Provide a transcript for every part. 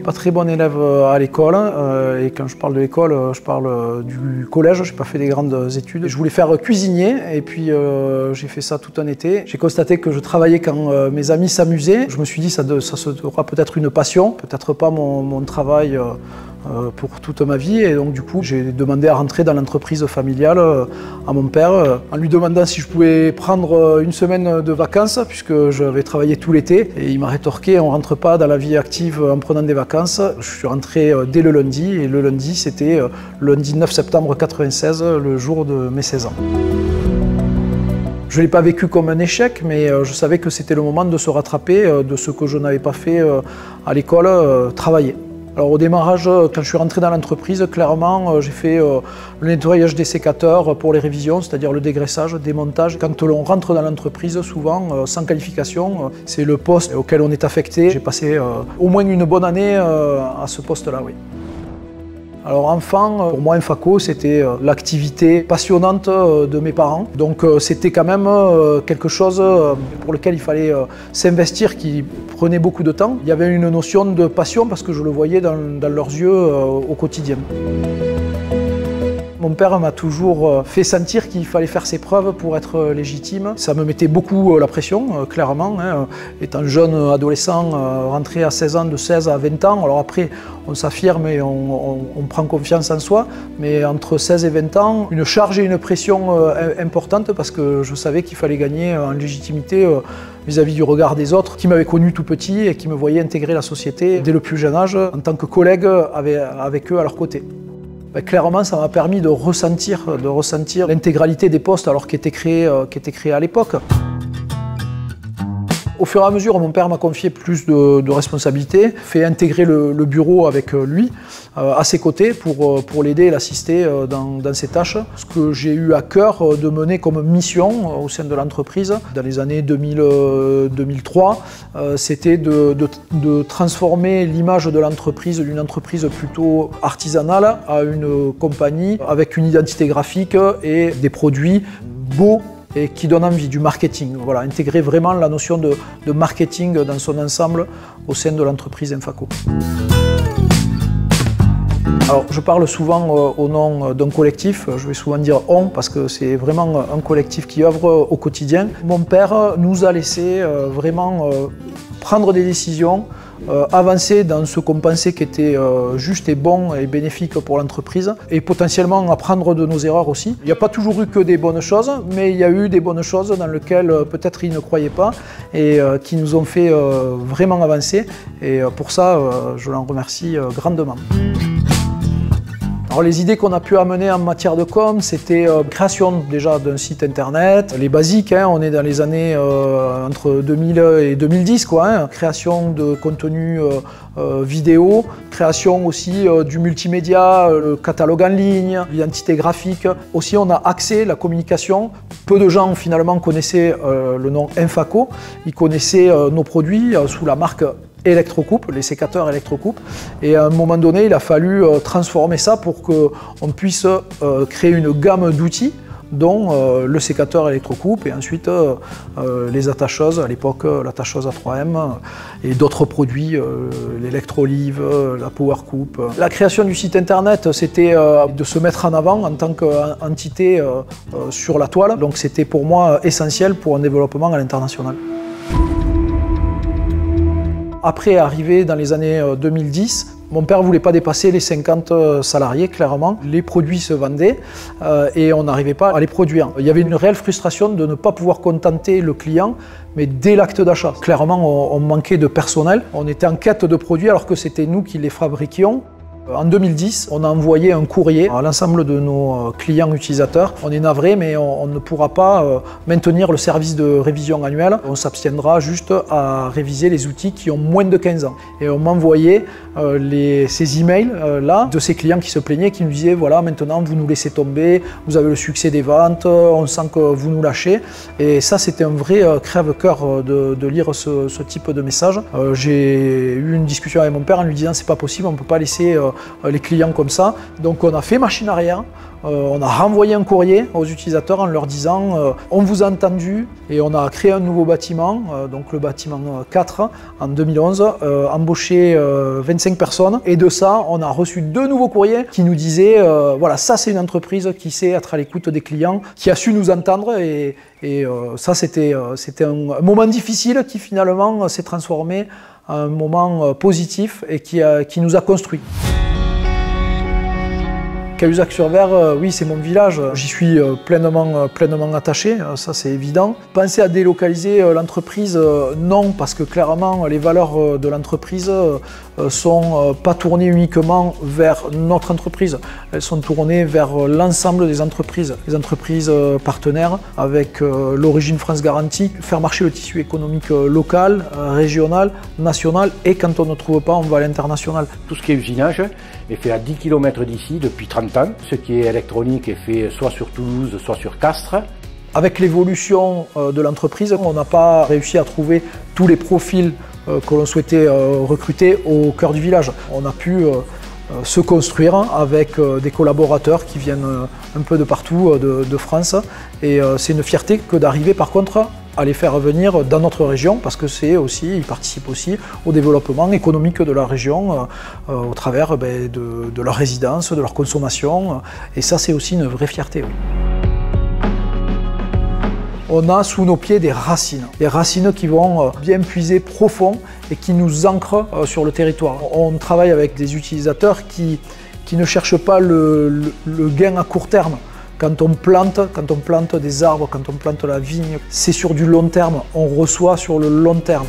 pas très bon élève à l'école, et quand je parle de l'école, je parle du collège. J'ai pas fait des grandes études. Je voulais faire cuisinier, et puis j'ai fait ça tout un été. J'ai constaté que je travaillais quand mes amis s'amusaient. Je me suis dit ça sera peut-être une passion, peut-être pas mon travail pour toute ma vie, et donc du coup j'ai demandé à rentrer dans l'entreprise familiale à mon père en lui demandant si je pouvais prendre une semaine de vacances puisque j'avais travaillé tout l'été, et il m'a rétorqué: on rentre pas dans la vie active en prenant des vacances. Je suis rentré dès le lundi, et le lundi c'était le lundi 9 septembre 1996, le jour de mes 16 ans. Je ne l'ai pas vécu comme un échec, mais je savais que c'était le moment de se rattraper de ce que je n'avais pas fait à l'école, travailler. Alors au démarrage, quand je suis rentré dans l'entreprise, clairement, j'ai fait le nettoyage des sécateurs pour les révisions, c'est-à-dire le dégraissage, démontage. Quand l'on rentre dans l'entreprise, souvent, sans qualification, c'est le poste auquel on est affecté. J'ai passé au moins une bonne année à ce poste-là, oui. Alors enfant, pour moi, Infaco, c'était l'activité passionnante de mes parents. Donc c'était quand même quelque chose pour lequel il fallait s'investir, qui prenait beaucoup de temps. Il y avait une notion de passion parce que je le voyais dans leurs yeux au quotidien. Mon père m'a toujours fait sentir qu'il fallait faire ses preuves pour être légitime. Ça me mettait beaucoup la pression, clairement. Étant jeune adolescent, rentré à 16 ans, de 16 à 20 ans, alors après on s'affirme et on prend confiance en soi, mais entre 16 et 20 ans, une charge et une pression importante parce que je savais qu'il fallait gagner en légitimité vis-à-vis du regard des autres qui m'avaient connu tout petit et qui me voyaient intégrer la société dès le plus jeune âge en tant que collègue avec eux à leur côté. Clairement, ça m'a permis de ressentir l'intégralité des postes alors qui étaient créés à l'époque. Au fur et à mesure, mon père m'a confié plus de responsabilités, fait intégrer le bureau avec lui, à ses côtés, pour l'aider et l'assister dans ses tâches. Ce que j'ai eu à cœur de mener comme mission au sein de l'entreprise dans les années 2003, c'était de transformer l'image de l'entreprise, d'une entreprise plutôt artisanale, à une compagnie avec une identité graphique et des produits beaux et qui donne envie, du marketing. Voilà, intégrer vraiment la notion de marketing dans son ensemble au sein de l'entreprise Infaco. Alors, je parle souvent au nom d'un collectif, je vais souvent dire « on » parce que c'est vraiment un collectif qui œuvre au quotidien. Mon père nous a laissé vraiment prendre des décisions, avancer dans ce qu'on pensait qui était juste et bon et bénéfique pour l'entreprise, et potentiellement apprendre de nos erreurs aussi. Il n'y a pas toujours eu que des bonnes choses, mais il y a eu des bonnes choses dans lesquelles peut-être il ne croyait pas et qui nous ont fait vraiment avancer, et pour ça je l'en remercie grandement. Alors les idées qu'on a pu amener en matière de com, c'était création déjà d'un site internet, les basiques, on est dans les années entre 2000 et 2010, création de contenu vidéo, création aussi du multimédia, le catalogue en ligne, l'identité graphique. Aussi on a axé la communication. Peu de gens finalement connaissaient le nom Infaco, ils connaissaient nos produits sous la marque Electrocoupe, les sécateurs Electrocoupe, et à un moment donné il a fallu transformer ça pour qu'on puisse créer une gamme d'outils dont le sécateur Electrocoupe et ensuite les attacheuses, à l'époque l'attacheuse à 3M et d'autres produits, l'Electrolive, la Powercoupe. La création du site internet, c'était de se mettre en avant en tant qu'entité sur la toile, donc c'était pour moi essentiel pour un développement à l'international. Après, arrivé dans les années 2010, mon père ne voulait pas dépasser les 50 salariés, clairement. Les produits se vendaient et on n'arrivait pas à les produire. Il y avait une réelle frustration de ne pas pouvoir contenter le client, mais dès l'acte d'achat. Clairement, on manquait de personnel. On était en quête de produits alors que c'était nous qui les fabriquions. En 2010, on a envoyé un courrier à l'ensemble de nos clients utilisateurs. On est navré, mais on ne pourra pas maintenir le service de révision annuel. On s'abstiendra juste à réviser les outils qui ont moins de 15 ans. Et on m'envoyait ces emails là de ces clients qui se plaignaient, qui nous disaient voilà, maintenant vous nous laissez tomber, vous avez le succès des ventes, on sent que vous nous lâchez. Et ça, c'était un vrai crève-cœur de lire ce type de message. J'ai eu une discussion avec mon père en lui disant c'est pas possible, on ne peut pas laisser les clients comme ça. Donc on a fait machine arrière. On a renvoyé un courrier aux utilisateurs en leur disant on vous a entendu, et on a créé un nouveau bâtiment, donc le bâtiment 4 en 2011, embauché 25 personnes, et de ça on a reçu 2 nouveaux courriers qui nous disaient voilà, ça c'est une entreprise qui sait être à l'écoute des clients, qui a su nous entendre, et ça c'était un moment difficile qui finalement s'est transformé en un moment positif et qui nous a construits. Cahuzac-sur-Vert, oui, c'est mon village. J'y suis pleinement attaché, ça c'est évident. Penser à délocaliser l'entreprise, non, parce que clairement les valeurs de l'entreprise sont pas tournées uniquement vers notre entreprise. Elles sont tournées vers l'ensemble des entreprises, les entreprises partenaires, avec l'origine France Garantie, faire marcher le tissu économique local, régional, national, et quand on ne trouve pas, on va à l'international. Tout ce qui est usinage est fait à 10 km d'ici depuis 30 ans. Ce qui est électronique est fait soit sur Toulouse, soit sur Castres. Avec l'évolution de l'entreprise, on n'a pas réussi à trouver tous les profils que l'on souhaitait recruter au cœur du village. On a pu se construire avec des collaborateurs qui viennent un peu de partout de France, et c'est une fierté que d'arriver par contre à les faire venir dans notre région, parce que ils participent aussi au développement économique de la région au travers de leur résidence, de leur consommation, et ça c'est aussi une vraie fierté. Oui. On a sous nos pieds des racines qui vont bien puiser profond et qui nous ancrent sur le territoire. On travaille avec des utilisateurs qui ne cherchent pas le gain à court terme. Quand on plante des arbres, quand on plante la vigne, c'est sur du long terme, on reçoit sur le long terme.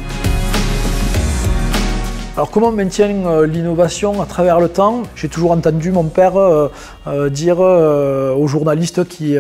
Alors comment on maintient l'innovation à travers le temps? J'ai toujours entendu mon père dire aux journalistes qui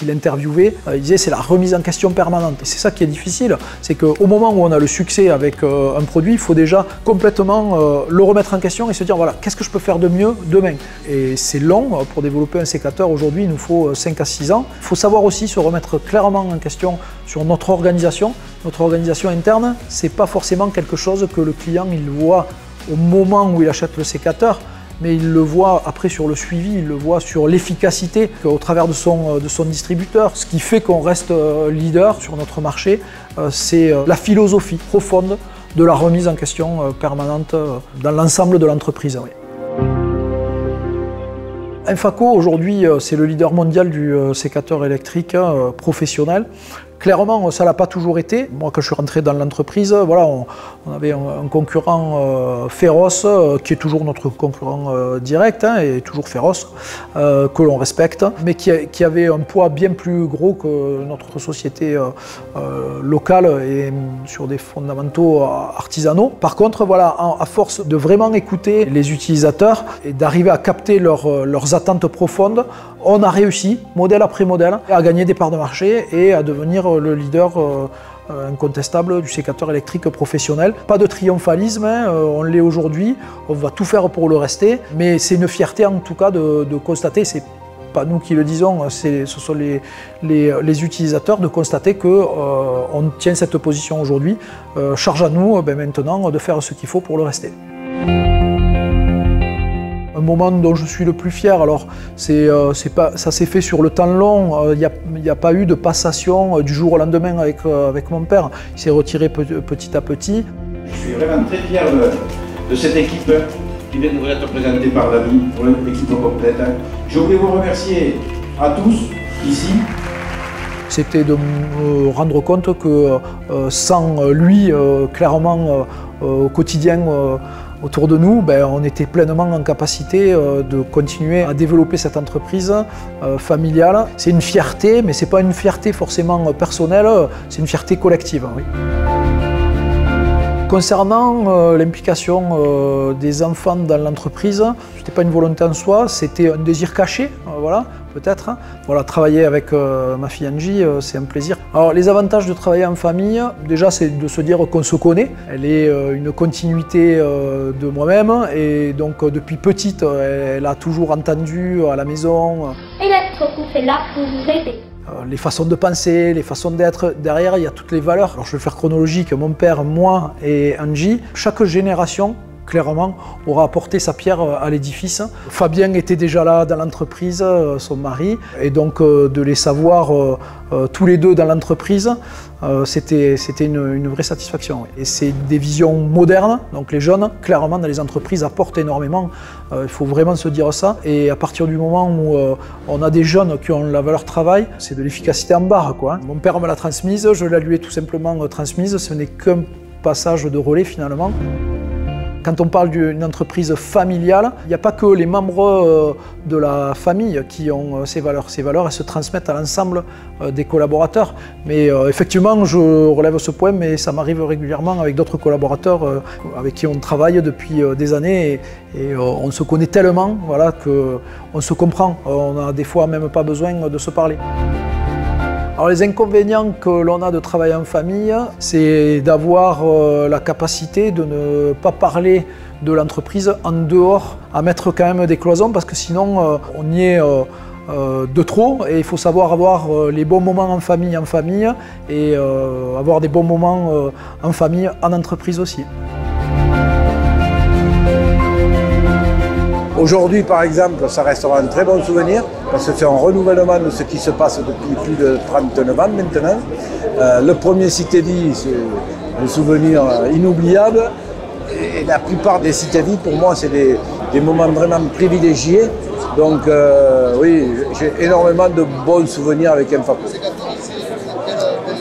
l'interviewaient, il disait c'est la remise en question permanente. Et c'est ça qui est difficile, c'est qu'au moment où on a le succès avec un produit, il faut déjà complètement le remettre en question et se dire voilà, qu'est-ce que je peux faire de mieux demain? Et c'est long, pour développer un sécateur aujourd'hui il nous faut 5 à 6 ans. Il faut savoir aussi se remettre clairement en question sur notre organisation. Notre organisation interne, c'est pas forcément quelque chose que le client il voit au moment où il achète le sécateur, mais il le voit après sur le suivi, il le voit sur l'efficacité au travers de son distributeur. Ce qui fait qu'on reste leader sur notre marché, c'est la philosophie profonde de la remise en question permanente dans l'ensemble de l'entreprise. Oui. Infaco aujourd'hui c'est le leader mondial du sécateur électrique professionnel. Clairement, ça ne l'a pas toujours été. Moi, quand je suis rentré dans l'entreprise, voilà, on avait un concurrent féroce, qui est toujours notre concurrent direct, et toujours féroce, que l'on respecte, mais qui avait un poids bien plus gros que notre société locale et sur des fondamentaux artisanaux. Par contre, voilà, à force de vraiment écouter les utilisateurs et d'arriver à capter leurs attentes profondes, on a réussi, modèle après modèle, à gagner des parts de marché et à devenir le leader incontestable du sécateur électrique professionnel. Pas de triomphalisme, on l'est aujourd'hui, on va tout faire pour le rester, mais c'est une fierté en tout cas de constater, c'est pas nous qui le disons, ce sont les utilisateurs, de constater qu'on tient cette position aujourd'hui. Charge à nous maintenant de faire ce qu'il faut pour le rester. Un moment dont je suis le plus fier, alors ça s'est fait sur le temps long, il n'y a pas eu de passation du jour au lendemain avec mon père, il s'est retiré petit à petit. Je suis vraiment très fier de cette équipe qui vient de vous être présentée par David, pour l'équipe complète. Je voulais vous remercier à tous ici. C'était de me rendre compte que sans lui, clairement, au quotidien, autour de nous, on était pleinement en capacité de continuer à développer cette entreprise familiale. C'est une fierté, mais ce n'est pas une fierté forcément personnelle, c'est une fierté collective. Oui. Concernant l'implication des enfants dans l'entreprise, ce n'était pas une volonté en soi, c'était un désir caché, voilà, peut-être. Voilà, travailler avec ma fille Angie, c'est un plaisir. Alors les avantages de travailler en famille, déjà c'est de se dire qu'on se connaît. Elle est une continuité de moi-même et donc depuis petite, elle a toujours entendu à la maison. Electrocoupe est là pour vous aider. Les façons de penser, les façons d'être, derrière il y a toutes les valeurs. Alors je vais faire chronologique, mon père, moi et Angie. Chaque génération clairement aura apporté sa pierre à l'édifice. Fabien était déjà là dans l'entreprise, son mari, et donc de les savoir tous les deux dans l'entreprise, c'était une vraie satisfaction. Et c'est des visions modernes, donc les jeunes, clairement dans les entreprises, apportent énormément, il faut vraiment se dire ça. Et à partir du moment où on a des jeunes qui ont la valeur travail, c'est de l'efficacité en barre, quoi. Mon père me l'a transmise, je la lui ai tout simplement transmise, ce n'est qu'un passage de relais finalement. Quand on parle d'une entreprise familiale, il n'y a pas que les membres de la famille qui ont ces valeurs. Ces valeurs, elles se transmettent à l'ensemble des collaborateurs. Mais effectivement, je relève ce point, mais ça m'arrive régulièrement avec d'autres collaborateurs avec qui on travaille depuis des années et on se connaît tellement, voilà, qu'on se comprend. On n'a des fois même pas besoin de se parler. Alors les inconvénients que l'on a de travailler en famille, c'est d'avoir la capacité de ne pas parler de l'entreprise en dehors, à mettre quand même des cloisons parce que sinon on y est de trop et il faut savoir avoir les bons moments en famille et avoir des bons moments en famille en entreprise aussi. Aujourd'hui, par exemple, ça restera un très bon souvenir parce que c'est un renouvellement de ce qui se passe depuis plus de 39 ans maintenant. Le premier Cité-Vie, c'est un souvenir inoubliable. Et la plupart des Cité-Vie, pour moi, c'est des moments vraiment privilégiés. Donc oui, j'ai énormément de bons souvenirs avec Infaco.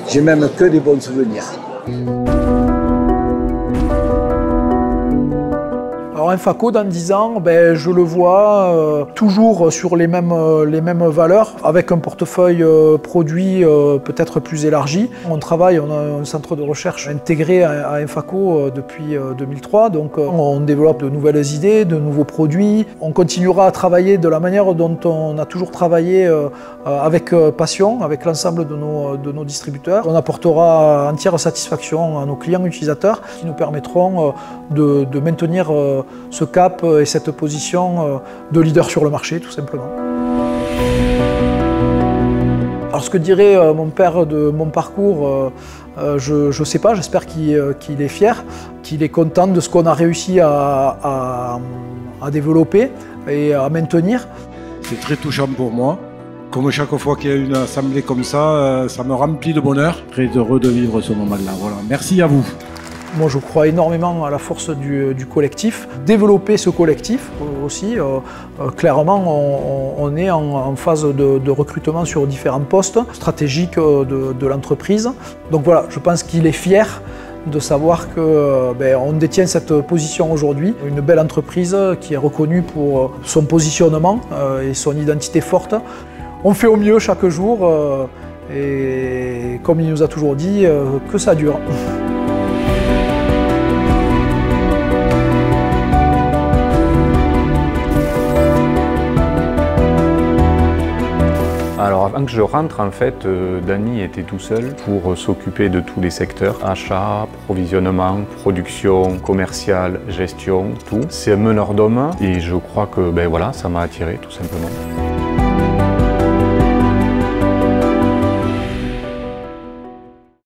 J'ai même que des bons souvenirs. Alors Infaco, dans 10 ans, je le vois toujours sur les mêmes valeurs, avec un portefeuille produit peut-être plus élargi. On travaille, on a un centre de recherche intégré à Infaco depuis 2003, donc on développe de nouvelles idées, de nouveaux produits. On continuera à travailler de la manière dont on a toujours travaillé avec passion, avec l'ensemble de nos distributeurs. On apportera entière satisfaction à nos clients utilisateurs qui nous permettront de maintenir ce cap et cette position de leader sur le marché, tout simplement. Alors ce que dirait mon père de mon parcours, je ne sais pas, j'espère qu'il est fier, qu'il est content de ce qu'on a réussi à développer et à maintenir. C'est très touchant pour moi. Comme chaque fois qu'il y a une assemblée comme ça me remplit de bonheur. Très heureux de vivre ce moment-là. Voilà. Merci à vous. Moi, je crois énormément à la force du collectif. Développer ce collectif aussi, clairement, on est en phase de recrutement sur différents postes stratégiques de l'entreprise. Donc voilà, je pense qu'il est fier de savoir qu'on détient cette position aujourd'hui. Une belle entreprise qui est reconnue pour son positionnement et son identité forte. On fait au mieux chaque jour et comme il nous a toujours dit, que ça dure. Alors avant que je rentre, en fait, Dany était tout seul pour s'occuper de tous les secteurs. Achat, provisionnement, production, commercial, gestion, tout. C'est un meneur d'hommes et je crois que voilà, ça m'a attiré tout simplement.